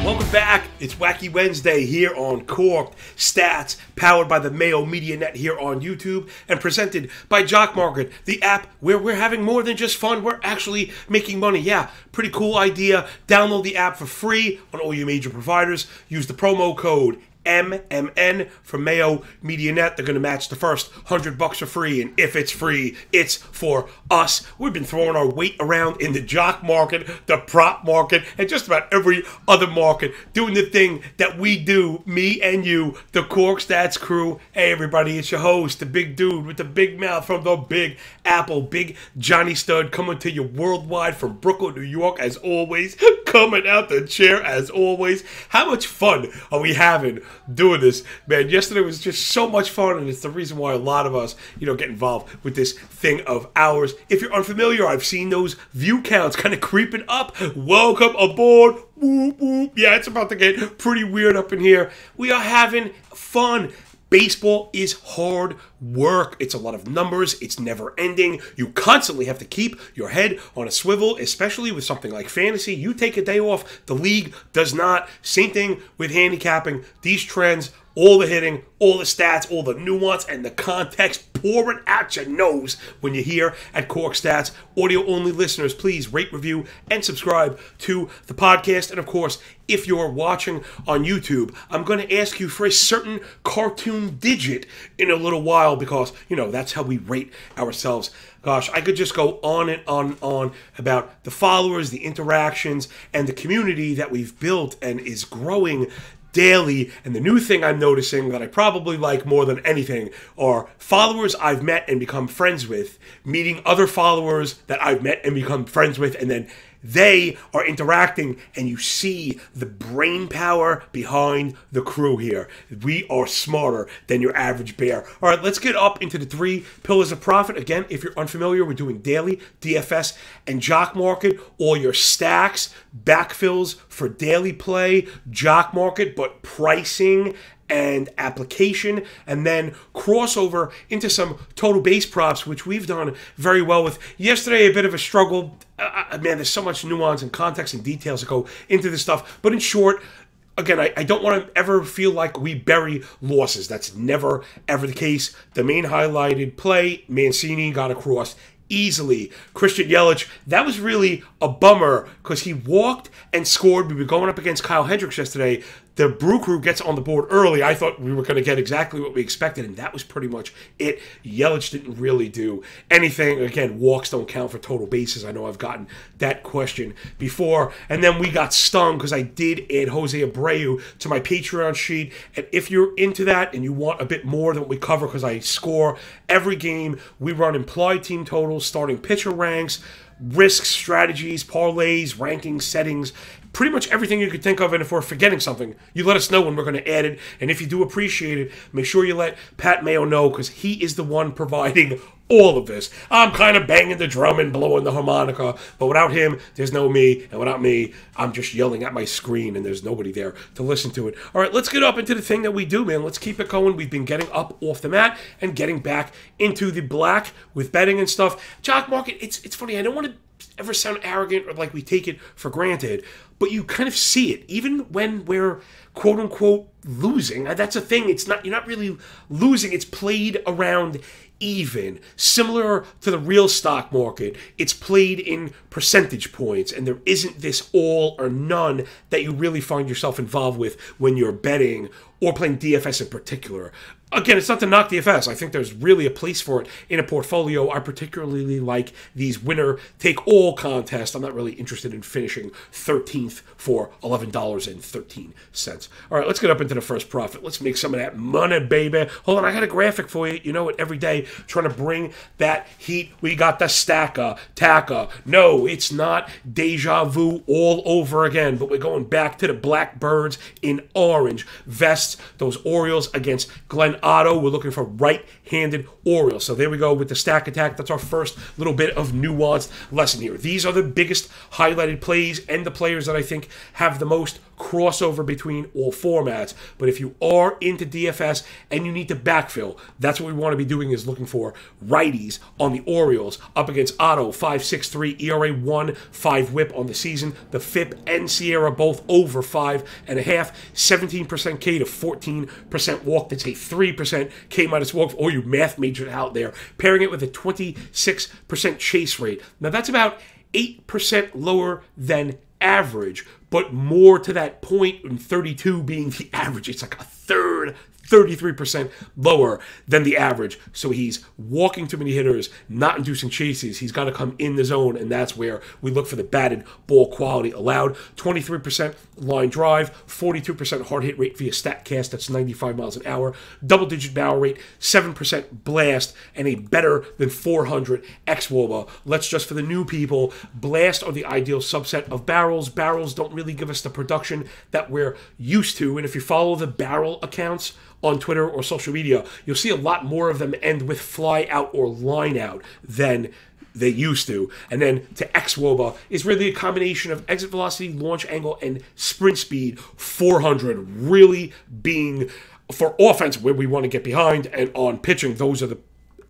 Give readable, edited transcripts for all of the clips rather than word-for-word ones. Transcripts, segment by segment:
Welcome back. It's Wacky Wednesday here on Corked Stats, powered by the Mayo Media Net here on YouTube, and presented by Jock MKT, the app where we're having more than just fun. We're actually making money. Yeah, pretty cool idea. Download the app for free on all your major providers. Use the promo code MMN from Mayo Media Net. They're going to match the first $100 for free, and if it's free, it's for us. We've been throwing our weight around in the jock market, the prop market, and just about every other market, doing the thing that we do, me and you, the Cork Stats crew. Hey everybody, it's your host, the big dude with the big mouth from the Big Apple, Big Johnny Stud, coming to you worldwide from Brooklyn, New York, as always, coming out the chair as always. How much fun are we having doing this, man? Yesterday was just so much fun, and it's the reason why a lot of us, get involved with this thing of ours. If you're unfamiliar, I've seen those view counts kind of creeping up. Welcome aboard. Whoop, whoop. Yeah, it's about to get pretty weird up in here. We are having fun. Baseball is hard work. It's a lot of numbers. It's never ending. You constantly have to keep your head on a swivel, especially with something like fantasy. You take a day off, the league does not. Same thing with handicapping. These trends, all the hitting, all the stats, all the nuance, and the context pouring out your nose when you're here at Cork Stats. Audio-only listeners, please rate, review, and subscribe to the podcast. And, of course, if you're watching on YouTube, I'm going to ask you for a certain cartoon digit in a little while because, that's how we rate ourselves. Gosh, I could just go on and on about the followers, the interactions, and the community that we've built and is growing daily. And the new thing I'm noticing that I probably like more than anything are followers I've met and become friends with, meeting other followers that I've met and become friends with, and then they are interacting, and you see the brain power behind the crew here. We are smarter than your average bear. All right, let's get up into the 3 pillars of profit. Again, if you're unfamiliar, we're doing daily, DFS, and jock market. All your stacks, backfills for daily play, jock market, but pricing and application, and then crossover into some total base props, which we've done very well with. Yesterday, a bit of a struggle. Man, there's so much nuance and context and details that go into this stuff. But in short, again, I don't want to ever feel like we bury losses. That's never, ever the case. The main highlighted play, Mancini got across easily. Christian Yelich, that was really a bummer because he walked and scored. We were going up against Kyle Hendricks yesterday. The Brew Crew gets on the board early. I thought we were going to get exactly what we expected, and that was pretty much it. Yelich didn't really do anything. Again, walks don't count for total bases. I know I've gotten that question before. And then we got stung because I did add Jose Abreu to my Patreon sheet. And if you're into that and you want a bit more than what we cover, because I score every game, we run implied team totals, starting pitcher ranks, risks, strategies, parlays, rankings, settings, pretty much everything you could think of. And if we're forgetting something, you let us know when we're going to add it. And if you do appreciate it, make sure you let Pat Mayo know, because he is the one providing all of this. I'm kind of banging the drum and blowing the harmonica, but without him, there's no me, and without me, I'm just yelling at my screen, and there's nobody there to listen to it. All right, let's get up into the thing that we do, man. Let's keep it going. We've been getting up off the mat and getting back into the black with betting and stuff. Jock market, it's funny. I don't want to ever sound arrogant or like we take it for granted, but you kind of see it even when we're quote unquote losing. That's a thing. It's not, you're not really losing. It's played around even. Similar to the real stock market, it's played in percentage points, and there isn't this all or none that you really find yourself involved with when you're betting or playing DFS in particular. Again, it's not to knock DFS. I think there's really a place for it in a portfolio. I particularly like these winner-take-all contests. I'm not really interested in finishing 13th for $11.13. All right, let's get up into the first profit. Let's make some of that money, baby. Hold on, I got a graphic for you. You know it, every day, trying to bring that heat. We got the stacker, tacker. No, it's not deja vu all over again, but we're going back to the Blackbirds in orange vests, those Orioles against Glenn Otto. We're looking for right-handed Orioles. So there we go with the stack attack. That's our first little bit of nuanced lesson here. These are the biggest highlighted plays and the players that I think have the most crossover between all formats. But if you are into DFS and you need to backfill, that's what we want to be doing, is looking for righties on the Orioles up against Otto, 5.63 ERA, 1.5 whip on the season. The FIP and Sierra both over 5.5, 17% K to 14% walk. That's a 3% K minus walk for all you math majors out there. Pairing it with a 26% chase rate. Now that's about 8% lower than average, but more to that point, in 32 being the average. It's like a third, 33% lower than the average. So he's walking too many hitters, not inducing chases. He's got to come in the zone, and that's where we look for the batted ball quality allowed. 23% line drive, 42% hard hit rate via StatCast. That's 95 miles an hour. Double-digit barrel rate, 7% blast, and a better than 400 xWOBA. Let's just, for the new people, blast are the ideal subset of barrels. Barrels don't really give us the production that we're used to, and if you follow the barrel accounts on Twitter or social media, you'll see a lot more of them end with fly out or line out than they used to. And then to xWOBA is really a combination of exit velocity, launch angle, and sprint speed. 400 really being for offense where we want to get behind, and on pitching, those are the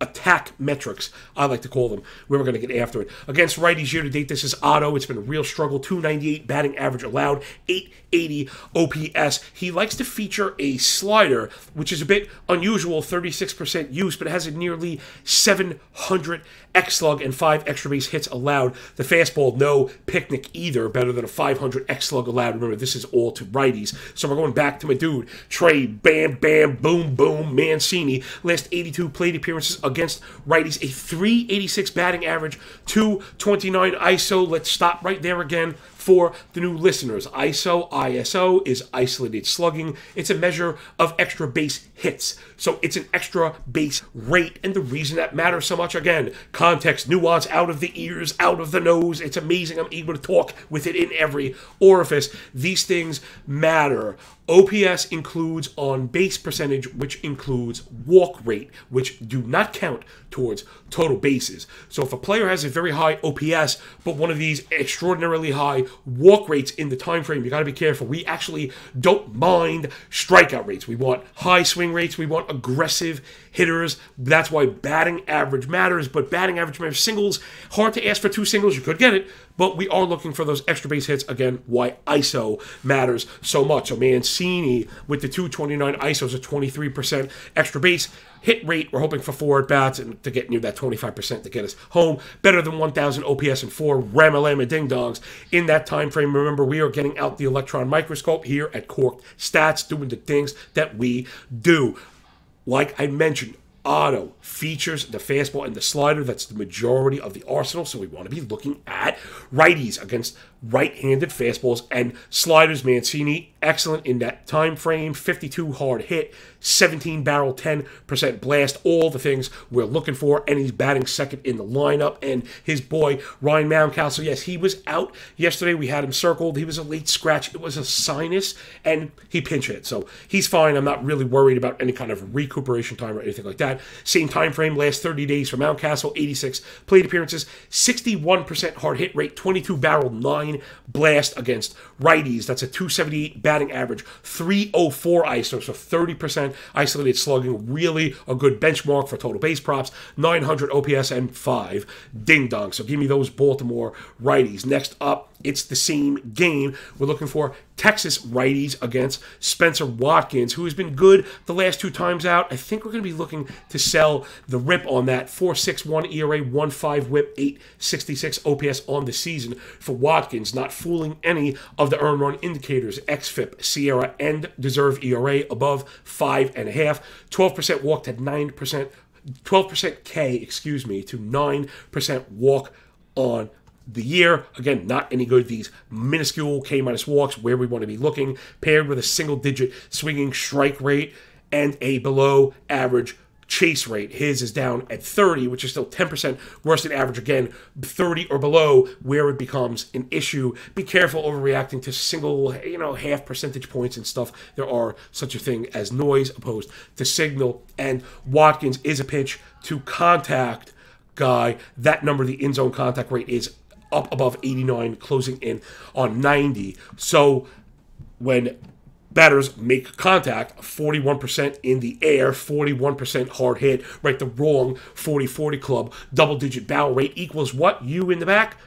attack metrics, I like to call them, where we're going to get after it. Against righties year to date, this is Otto. It's been a real struggle. 298 batting average allowed, 880 OPS. He likes to feature a slider, which is a bit unusual, 36% use, but it has a nearly 700 X-slug and 5 extra base hits allowed. The fastball, no picnic either, better than a 500 X-slug allowed. Remember, this is all to righties. So we're going back to my dude, Trey, bam, bam, boom, boom, Mancini. Last 82 plate appearances against righties, a 386 batting average, 229 ISO. Let's stop right there again for the new listeners. ISO is isolated slugging. It's a measure of extra base hits. So it's an extra base rate. And the reason that matters so much, again, context, nuance, out of the ears, out of the nose. It's amazing I'm able to talk with it in every orifice. These things matter. OPS includes on base percentage, which includes walk rate, which do not count towards total bases. So if a player has a very high OPS, but one of these extraordinarily high walk rates in the time frame, you got to be careful. We actually don't mind strikeout rates. We want high swing rates. We want aggressive hitters. That's why batting average matters, but batting average matters. Singles, hard to ask for 2 singles. You could get it, but we are looking for those extra base hits. Again, why ISO matters so much. So Mancini with the 229 ISOs, a 23% extra base hit rate. We're hoping for 4 at-bats and to get near that 25% to get us home. Better than 1,000 OPS and 4 Ramalama ding-dongs in that time frame. Remember, we are getting out the electron microscope here at Corked Stats, doing the things that we do. Like I mentioned, Otto features the fastball and the slider. That's the majority of the arsenal, so we want to be looking at righties against right-handed fastballs and sliders. Mancini, excellent in that time frame. 52 hard hit, 17 barrel, 10% blast, all the things we're looking for, and he's batting second in the lineup. And his boy, Ryan Mountcastle, yes, he was out yesterday. We had him circled. He was a late scratch. It was a sinus, and he pinch hit, so he's fine. I'm not really worried about any kind of recuperation time or anything like that. Same time frame, last 30 days for Mountcastle, 86 plate appearances, 61% hard hit rate, 22 barrel, 9 blast against righties. That's a 278 batting average, 304 ISO, so 30% isolated slugging. Really a good benchmark for total base props. 900 OPS and 5 ding-dongs. So give me those Baltimore righties. Next up, it's the same game. We're looking for Texas righties against Spencer Watkins, who has been good the last 2 times out. I think we're going to be looking to sell the rip on that. 4.61 ERA, 1.5 whip, 8.66 OPS on the season for Watkins. Not fooling any of the earned run indicators. XFIP, Sierra, and deserve ERA above 5.5. 12% walk to 9%. 12% K, to 9% walk on the year. Again, not any good. These minuscule K minus walks where we want to be looking, paired with a single-digit swinging strike rate and a below average chase rate. His is down at 30, which is still 10% worse than average. Again, 30 or below where it becomes an issue. Be careful overreacting to single, half percentage points and stuff. There are such a thing as noise opposed to signal. And Watkins is a pitch to contact guy. That number, the in-zone contact rate, is up above 89, closing in on 90. So when batters make contact, 41% in the air, 41% hard hit, right? The wrong 40-40 club, double-digit barrel rate equals what? You in the back?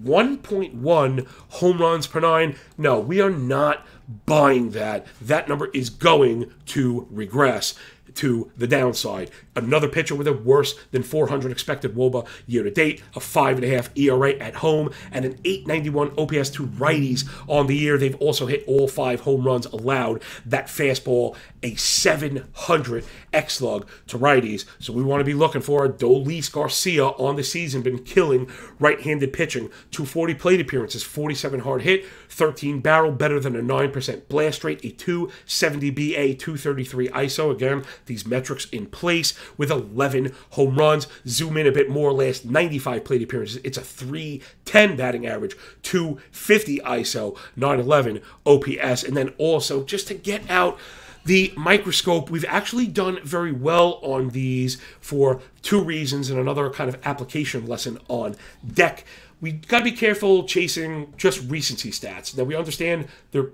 1.1 home runs per 9. No, we are not buying that. That number is going to regress to the downside. Another pitcher with a worse than 400 expected WOBA year to date, a 5.5 ERA at home, and an 891 OPS to righties on the year. They've also hit all 5 home runs allowed. That fastball, a 700 X-slug to righties. So we want to be looking for Adolis Garcia on the season, been killing right-handed pitching. 240 plate appearances, 47 hard hit, 13 barrel, better than a 9% blast rate, a 270 BA, 233 ISO. Again, these metrics in place with 11 home runs. Zoom in a bit more, last 95 plate appearances. It's a 310 batting average, 250 ISO, 911 OPS. And then also, just to get out the microscope, we've actually done very well on these for 2 reasons and another kind of application lesson on deck. We got to be careful chasing just recency stats. Now, we understand there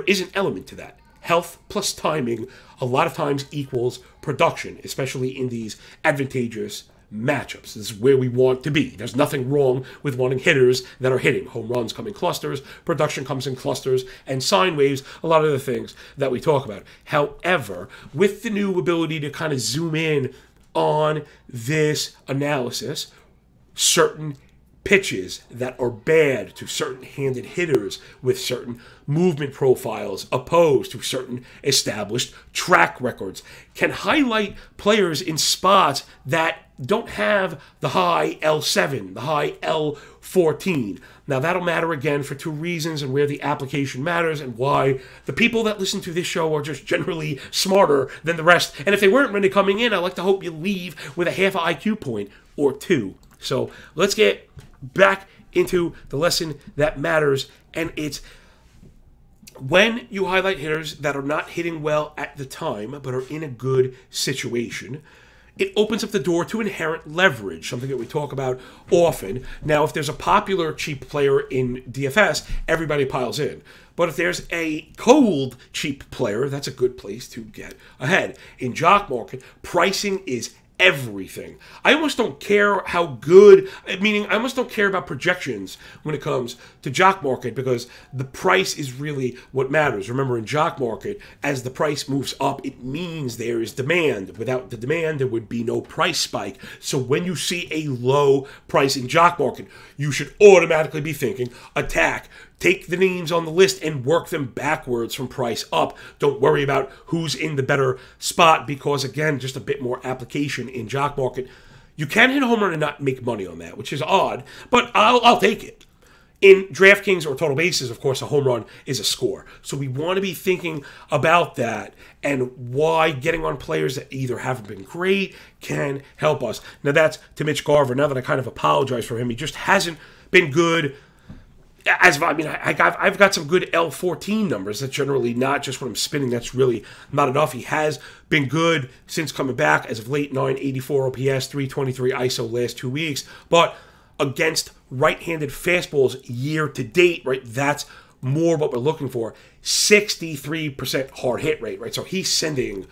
is an element to that. Health plus timing a lot of times equals production, especially in these advantageous matchups. This is where we want to be. There's nothing wrong with wanting hitters that are hitting. Home runs come in clusters, production comes in clusters, and sine waves, a lot of the things that we talk about. However, with the new ability to kind of zoom in on this analysis, certain pitches that are bad to certain handed hitters with certain movement profiles opposed to certain established track records can highlight players in spots that don't have the high L7, the high L14. Now that'll matter again for 2 reasons and where the application matters and why the people that listen to this show are just generally smarter than the rest. And if they weren't really coming in, I'd like to hope you leave with a half an IQ point or 2. So let's get back into the lesson that matters, and it's when you highlight hitters that are not hitting well at the time but are in a good situation, it opens up the door to inherent leverage, something that we talk about often. Now, if there's a popular cheap player in DFS, everybody piles in. But if there's a cold cheap player, that's a good place to get ahead. In Jock Market, pricing is everything. I almost don't care how good, meaning I almost don't care about projections when it comes to Jock Market because the price is really what matters. Remember, in Jock Market, as the price moves up, it means there is demand. Without the demand, there would be no price spike. So when you see a low price in Jock Market, you should automatically be thinking attack. Take the names on the list and work them backwards from price up. Don't worry about who's in the better spot because, again, just a bit more application in Jock Market. You can hit a home run and not make money on that, which is odd, but I'll take it. In DraftKings or Total Bases, of course, a home run is a score. So we want to be thinking about that and why getting on players that either haven't been great can help us. Now, that's to Mitch Garver. Now that I kind of apologize for him, he just hasn't been good. I've got some good L14 numbers. That's generally not just what I'm spinning. That's really not enough. He has been good since coming back as of late. 984 OPS, 323 ISO last 2 weeks. But against right-handed fastballs year to date, right, that's more what we're looking for. 63% hard hit rate, right? So he's sending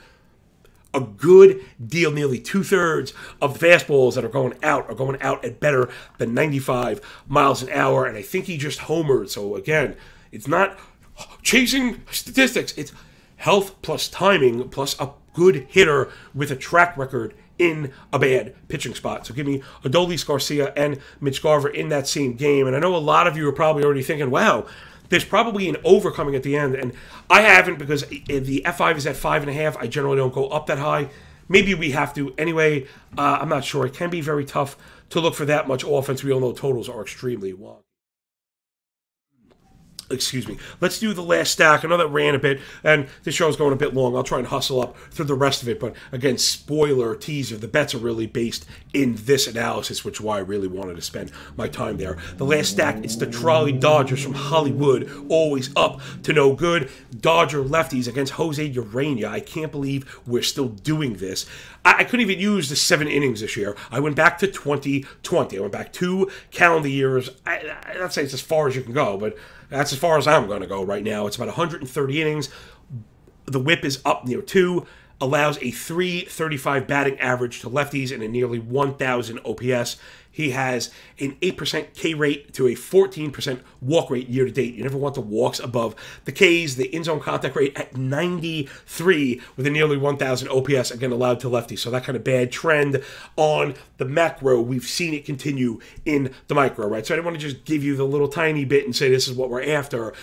a good deal. Nearly 2/3 of the fastballs that are going out at better than 95 miles an hour. And I think he just homered. So again, it's not chasing statistics. It's health plus timing plus a good hitter with a track record in a bad pitching spot. So give me Adolis Garcia and Mitch Garver in that same game. And I know a lot of you are probably already thinking, wow, there's probably an over coming at the end, and I haven't because the F5 is at 5.5. I generally don't go up that high. Maybe we have to anyway. I'm not sure. It can be very tough to look for that much offense. We all know totals are extremely wide. Excuse me. Let's do the last stack. I know that ran a bit, and this show is going a bit long. I'll try and hustle up through the rest of it. But again, spoiler, teaser, the bets are really based in this analysis, which is why I really wanted to spend my time there. The last stack, it's the Trolley Dodgers from Hollywood, always up to no good. Dodger lefties against Jose Urania. I can't believe we're still doing this. I couldn't even use the 7 innings this year. I went back to 2020. I went back 2 calendar years. I'd say it's as far as you can go, but That's as far as I'm going to go right now. It's about 130 innings. The whip is up near 2, allows a 335 batting average to lefties and a nearly 1,000 OPS. He has an 8% K rate to a 14% walk rate year to date. You never want the walks above the Ks. The in-zone contact rate at 93 with a nearly 1,000 OPS, again, allowed to lefties. So that kind of bad trend on the macro, we've seen it continue in the micro, right? So I didn't want to just give you the little tiny bit and say this is what we're after.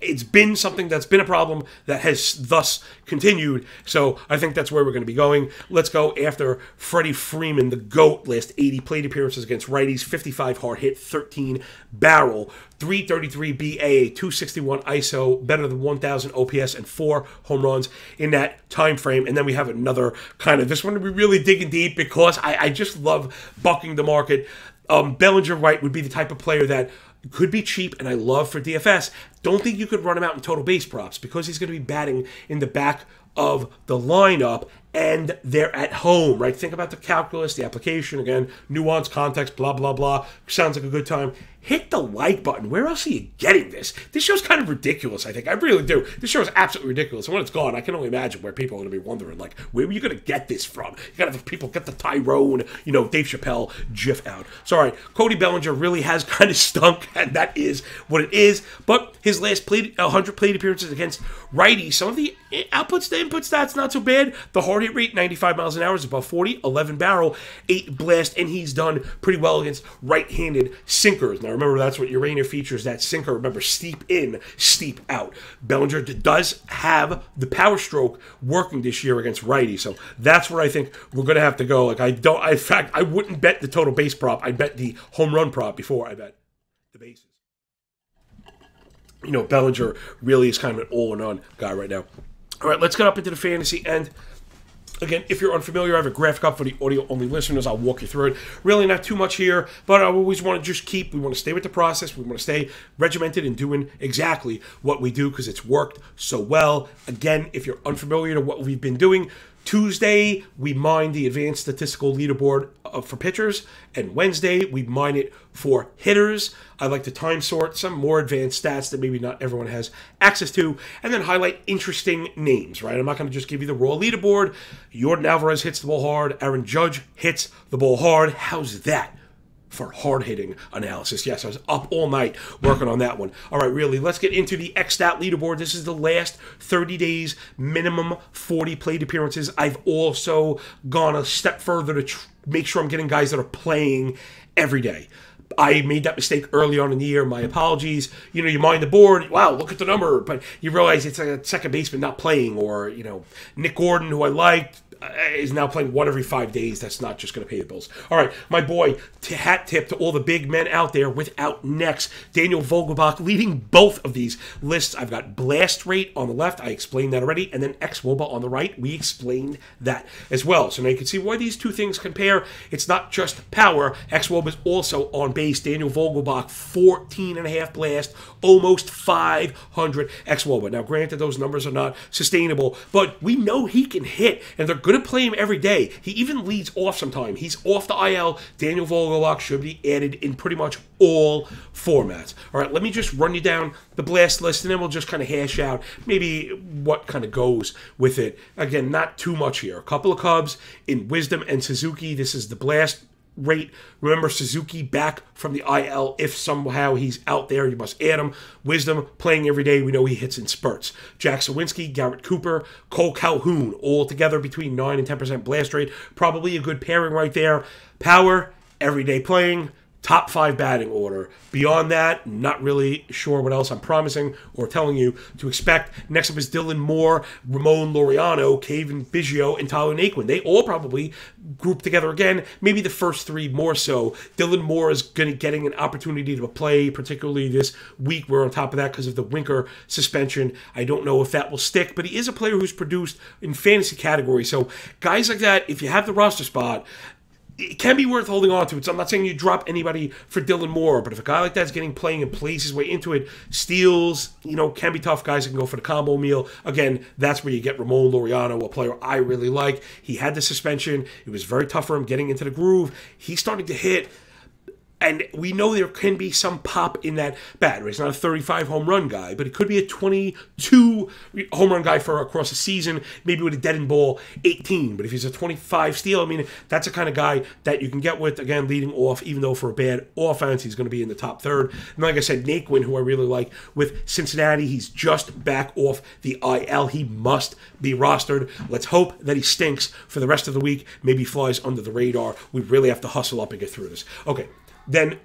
It's been something that's been a problem that has thus continued. So I think that's where we're going to be going. Let's go after Freddie Freeman, the GOAT. Last 80 plate appearances against righties, 55 hard hit, 13 barrel, 333 BA, 261 ISO, better than 1,000 OPS, and 4 home runs in that time frame. And then we have another kind of, this one to be really digging deep because I just love bucking the market. Bellinger White would be the type of player that could be cheap, and I love for DFS. Don't think you could run him out in total base props because he's going to be batting in the back of the lineup, and they're at home, right? Think about the calculus, the application, again, nuance, context, blah, blah, blah. Sounds like a good time. Hit the like button. Where else are you getting this? This show's kind of ridiculous, I think. I really do. This show is absolutely ridiculous. And when it's gone, I can only imagine where people are going to be wondering, like, where are you going to get this from? You got to have people get the Tyrone, Dave Chappelle gif out. So, all right, Cody Bellinger really has kind of stunk, and that is what it is. But his last 100 plate appearances against righties, some of the outputs, the input stats, not so bad. The hard hit rate, 95 miles an hour, is above 40, 11 barrel, 8 blast, and he's done pretty well against right-handed sinkers. Now, remember, that's what Urania features, that sinker. Remember, steep in, steep out. Bellinger does have the power stroke working this year against righty, so that's where I think we're going to have to go. Like, in fact, I wouldn't bet the total base prop. I'd bet the home run prop before I bet the bases. Bellinger really is kind of an all-in-one guy right now. All right, let's get up into the fantasy end. Again, if you're unfamiliar, I have a graphic up for the audio-only listeners. I'll walk you through it. Really not too much here, but I always want to just we want to stay with the process. We want to stay regimented and doing exactly what we do because it's worked so well. Again, if you're unfamiliar to what we've been doing, Tuesday, we mine the advanced statistical leaderboard for pitchers, and Wednesday, we mine it for hitters. I like to time sort some more advanced stats that maybe not everyone has access to, and then highlight interesting names, right? I'm not going to just give you the raw leaderboard. Yordan Alvarez hits the ball hard. Aaron Judge hits the ball hard. How's that for hard-hitting analysis? Yes, I was up all night working on that one. All right, really, let's get into the X-Stat leaderboard. This is the last 30 days, minimum 40 plate appearances. I've also gone a step further to make sure I'm getting guys that are playing every day. I made that mistake early on in the year. My apologies. You mind the board. Wow, look at the number. But you realize it's a second baseman not playing, or, Nick Gordon, who I liked, is now playing 1 every 5 days. That's not just going to pay the bills. All right, my boy, hat tip to all the big men out there without necks. Daniel Vogelbach leading both of these lists. I've got blast rate on the left. I explained that already. And then xwOBA on the right. We explained that as well. So now you can see why these two things compare. It's not just power. xwOBA is also on base. Daniel Vogelbach, 14.5 blast, almost 500 xwOBA. Now, granted, those numbers are not sustainable, but we know he can hit, and they're going to play him every day. He even leads off sometime. He's off the IL. Daniel Vogelbach should be added in pretty much all formats. All right, let me just run you down the blast list, and then we'll just kind of hash out maybe what kind of goes with it. Again, not too much here. A couple of Cubs in Wisdom and Suzuki. This is the blast rate. Remember, Suzuki back from the IL. If somehow he's out there, you must add him. Wisdom playing every day. We know he hits in spurts. Jack Sawinski, Garrett Cooper, Cole Calhoun, all together between 9 and 10% blast rate. Probably a good pairing right there. Power, everyday playing. Top 5 batting order. Beyond that, not really sure what else I'm promising or telling you to expect. Next up is Dylan Moore, Ramon Laureano, Cavan Biggio, and Tyler Naquin. They all probably group together again. Maybe the first 3 more so. Dylan Moore is getting an opportunity to play, particularly this week. We're on top of that because of the Winker suspension. I don't know if that will stick, but he is a player who's produced in fantasy category. So guys like that, if you have the roster spot, it can be worth holding on to. So I'm not saying you drop anybody for Dylan Moore, but if a guy like that's getting playing and plays his way into it, steals, can be tough. Guys that can go for the combo meal. Again, that's where you get Ramon Laureano, a player I really like. He had the suspension. It was very tough for him getting into the groove. He's starting to hit. And we know there can be some pop in that bat. He's not a 35 home run guy, but he could be a 22 home run guy for across a season, maybe with a dead end ball 18. But if he's a 25 steal, I mean, that's the kind of guy that you can get with, again, leading off, even though for a bad offense, he's going to be in the top third. And like I said, Naquin, who I really like with Cincinnati, he's just back off the IL. He must be rostered. Let's hope that he stinks for the rest of the week, maybe flies under the radar. We really have to hustle up and get through this. Okay. Then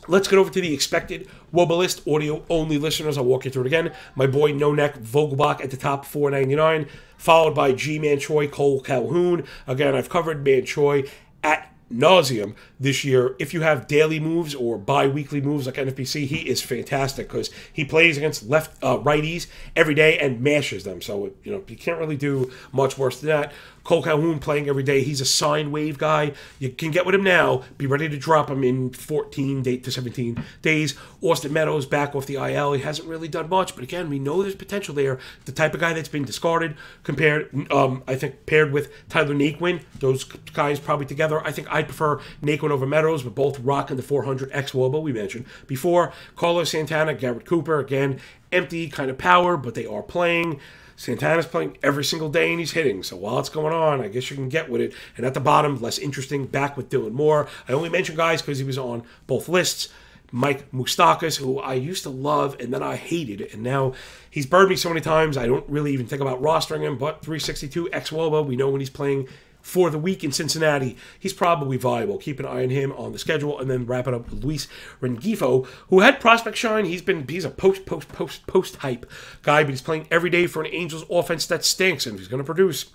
let's get over to the expected WOBA list. Audio-only listeners, I'll walk you through it again. My boy No Neck Vogelbach at the top, $4.99, followed by G-Man Choi, Cole Calhoun. Again, I've covered Man Choi at nauseum this year. If you have daily moves or bi-weekly moves like NFBC, he is fantastic because he plays against righties every day and mashes them. So, you can't really do much worse than that. Cole Calhoun playing every day. He's a sine wave guy. You can get with him now. Be ready to drop him in 14 to 17 days. Austin Meadows back off the IL. He hasn't really done much, but again, we know there's potential there. The type of guy that's been discarded, I think paired with Tyler Naquin. Those guys probably together. I think I'd prefer Naquin over Meadows, but both rocking the 400 ex-WOBA we mentioned before. Carlos Santana, Garrett Cooper, again, empty kind of power, but they are playing. Santana's playing every single day and he's hitting. So while it's going on, I guess you can get with it. And at the bottom, less interesting, back with Dylan Moore. I only mention guys because he was on both lists. Mike Moustakas, who I used to love and then I hated. And now he's burned me so many times, I don't really even think about rostering him. But 362 ex-WOBA, we know when he's playing for the week in Cincinnati, he's probably viable. Keep an eye on him on the schedule, and then wrap it up with Luis Rengifo, who had prospect shine. He's a post hype guy, but he's playing every day for an Angels offense that stinks, and if he's going to produce,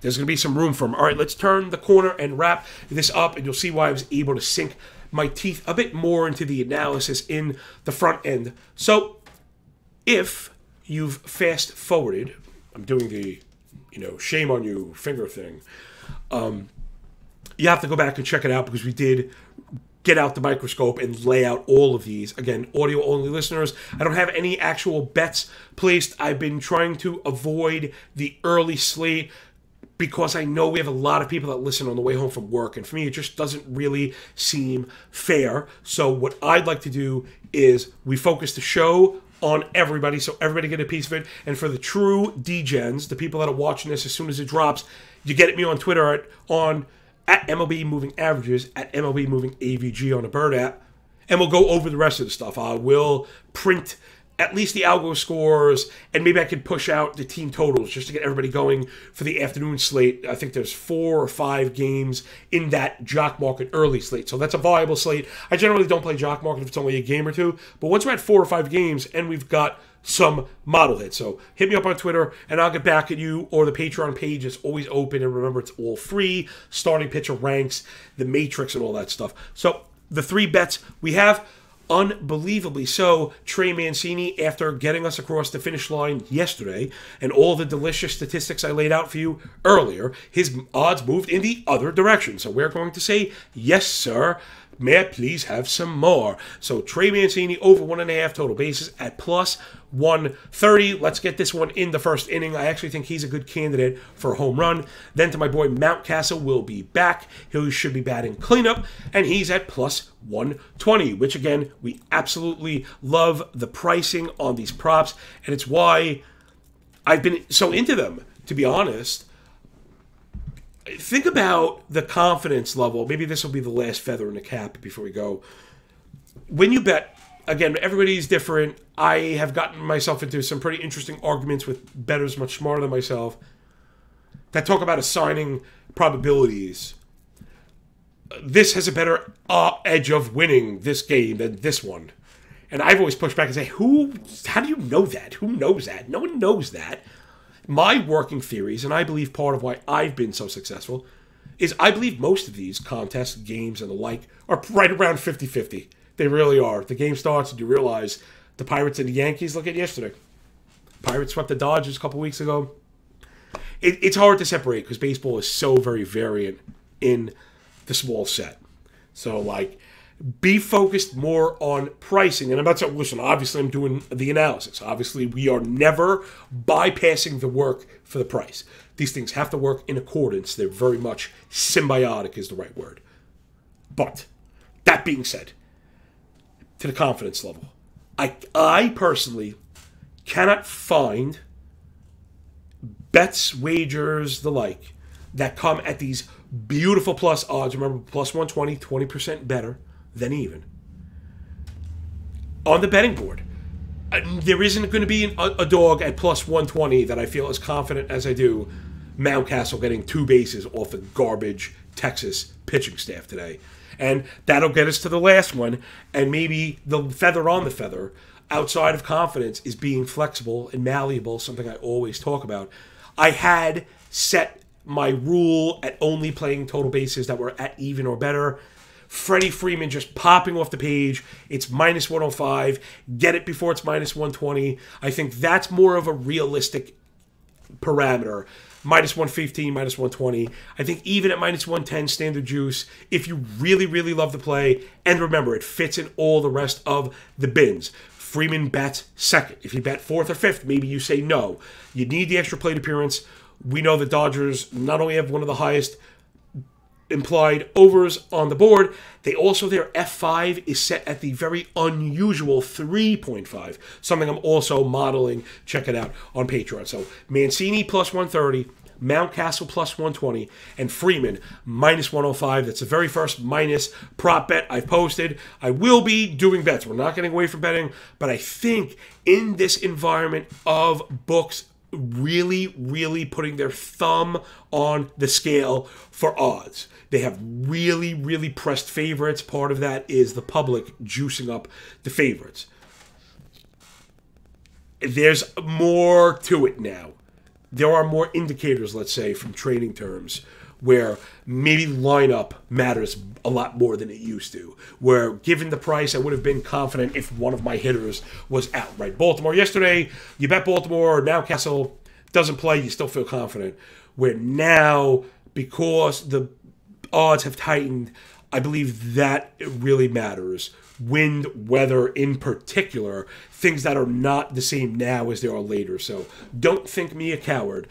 there's going to be some room for him. All right, let's turn the corner and wrap this up, and you'll see why I was able to sink my teeth a bit more into the analysis in the front end. So, if you've fast forwarded, I'm doing the shame on you finger thing. You have to go back and check it out because we did get out the microscope and lay out all of these. Again, audio-only listeners, I don't have any actual bets placed. I've been trying to avoid the early slate because I know we have a lot of people that listen on the way home from work, and for me, it just doesn't really seem fair. So what I'd like to do is we focus the show on everybody, so everybody get a piece of it. And for the true degens, the people that are watching this as soon as it drops, you get at me on Twitter at MLB Moving Averages, at MLB Moving AVG on the Bird app, and we'll go over the rest of the stuff. I will print at least the algo scores, and maybe I could push out the team totals just to get everybody going for the afternoon slate. I think there's 4 or 5 games in that Jock Market early slate, so that's a viable slate. I generally don't play Jock Market if it's only a game or two, but once we're at 4 or 5 games and we've got some model hits, so hit me up on Twitter and I'll get back at you, or the Patreon page is always open, and remember, it's all free. Starting pitcher ranks, the matrix, and all that stuff. So the 3 bets we have, unbelievably so, Trey Mancini, after getting us across the finish line yesterday and all the delicious statistics I laid out for you earlier, his odds moved in the other direction. So we're going to say, yes, sir. May I please have some more? So Trey Mancini over 1.5 total bases at plus 130. Let's get this one in the first inning. I actually think he's a good candidate for a home run. Then to my boy Mountcastle will be back. He should be batting cleanup, and he's at plus 120, which again, we absolutely love the pricing on these props, and it's why I've been so into them, to be honest. Think about the confidence level. Maybe this will be the last feather in the cap before we go. When you bet, again, everybody's different. I have gotten myself into some pretty interesting arguments with bettors much smarter than myself that talk about assigning probabilities. This has a better edge of winning this game than this one. And I've always pushed back and say, how do you know that? Who knows that? No one knows that. My working theories, and I believe part of why I've been so successful, is I believe most of these contests, games, and the like are right around 50-50. They really are. The game starts and you realize the Pirates and the Yankees, look at yesterday. Pirates swept the Dodgers a couple weeks ago. It's hard to separate because baseball is so very variant in the small set. So, be focused more on pricing. And I'm not saying, listen, obviously I'm doing the analysis. Obviously, we are never bypassing the work for the price. These things have to work in accordance. They're very much symbiotic is the right word. But That being said, to the confidence level, I personally cannot find bets, wagers, the like, that come at these beautiful plus odds. Remember, plus 120, 20% better than even. On the betting board, there isn't going to be a dog at plus 120 that I feel as confident as I do Mountcastle getting 2 bases off the garbage Texas pitching staff today. And that'll get us to the last one. And maybe the feather on the feather, outside of confidence, is being flexible and malleable, something I always talk about. I had set my rule at only playing total bases that were at even or better. Freddie Freeman just popping off the page. It's minus 105. Get it before it's minus 120. I think that's more of a realistic parameter. Minus 115, minus 120. I think even at minus 110 standard juice, if you really, really love the play, and remember, it fits in all the rest of the bins. Freeman bets second. If you bet fourth or fifth, maybe you say no. You need the extra plate appearance. We know the Dodgers not only have one of the highest implied overs on the board, they also, their F5 is set at the very unusual 3.5, something I'm also modeling. Check it out on Patreon. So Mancini plus 130, Mountcastle plus 120, and Freeman minus 105. That's the very first minus prop bet I've posted. I will be doing bets. We're not getting away from betting, but I think in this environment of books really, really putting their thumb on the scale for odds, they have really, really pressed favorites. Part of that is the public juicing up the favorites. There's more to it now. There are more indicators, let's say, from trading terms, where maybe lineup matters a lot more than it used to. Where, given the price, I would have been confident if one of my hitters was out. Right, Baltimore yesterday, you bet Baltimore, Mountcastle doesn't play, you still feel confident. Where now, because the odds have tightened, I believe that it really matters. Wind, weather in particular, things that are not the same now as they are later. So don't think me a coward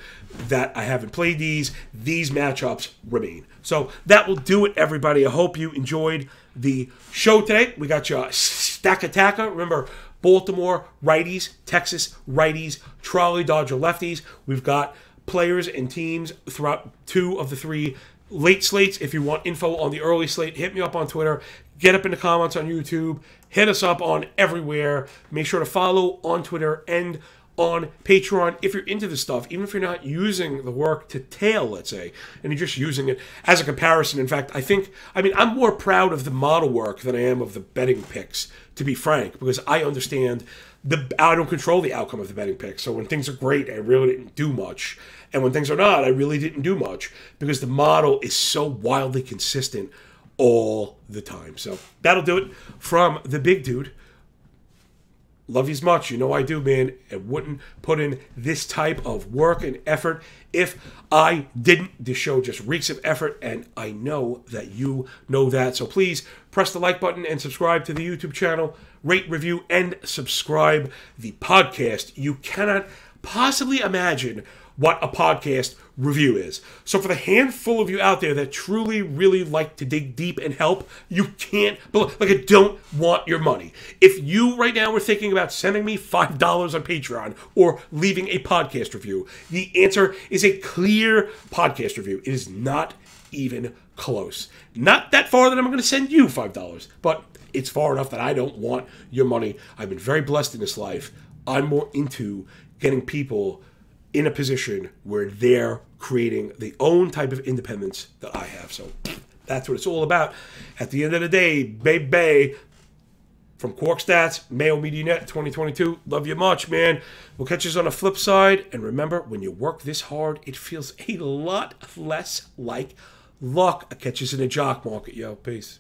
that I haven't played these. These matchups remain. So that will do it, everybody. I hope you enjoyed the show today. We got you stack attacker. Remember, Baltimore righties, Texas righties, Trolley Dodger lefties. We've got players and teams throughout 2 of the 3 late slates. If you want info on the early slate, hit me up on Twitter. Get up in the comments on YouTube. Hit us up on everywhere. Make sure to follow on Twitter and on Patreon if you're into this stuff, even if you're not using the work to tail, let's say, and you're just using it as a comparison. In fact, I'm more proud of the model work than I am of the betting picks, to be frank, because I understand I don't control the outcome of the betting picks. So when things are great, I really didn't do much. And when things are not, I really didn't do much, because the model is so wildly consistent all the time. So that'll do it from the big dude. Love you as much. You know I do, man. I wouldn't put in this type of work and effort if I didn't. This show just reeks of effort, and I know that you know that. So please press the like button and subscribe to the YouTube channel. Rate, review, and subscribe the podcast. You cannot possibly imagine what a podcast review is. So for the handful of you out there that truly, really like to dig deep and help, you can't, I don't want your money. If you right now were thinking about sending me $5 on Patreon or leaving a podcast review, the answer is a clear podcast review. It is not even close. Not that far that I'm going to send you $5, but it's far enough that I don't want your money. I've been very blessed in this life. I'm more into getting people in a position where they're creating the own type of independence that I have. So that's what it's all about. At the end of the day, baby, from Quark Stats, Mayo Media Net 2022, love you much, man. We'll catch us on the flip side. And remember, when you work this hard, it feels a lot less like luck. I'll catch us in the jock market, yo. Peace.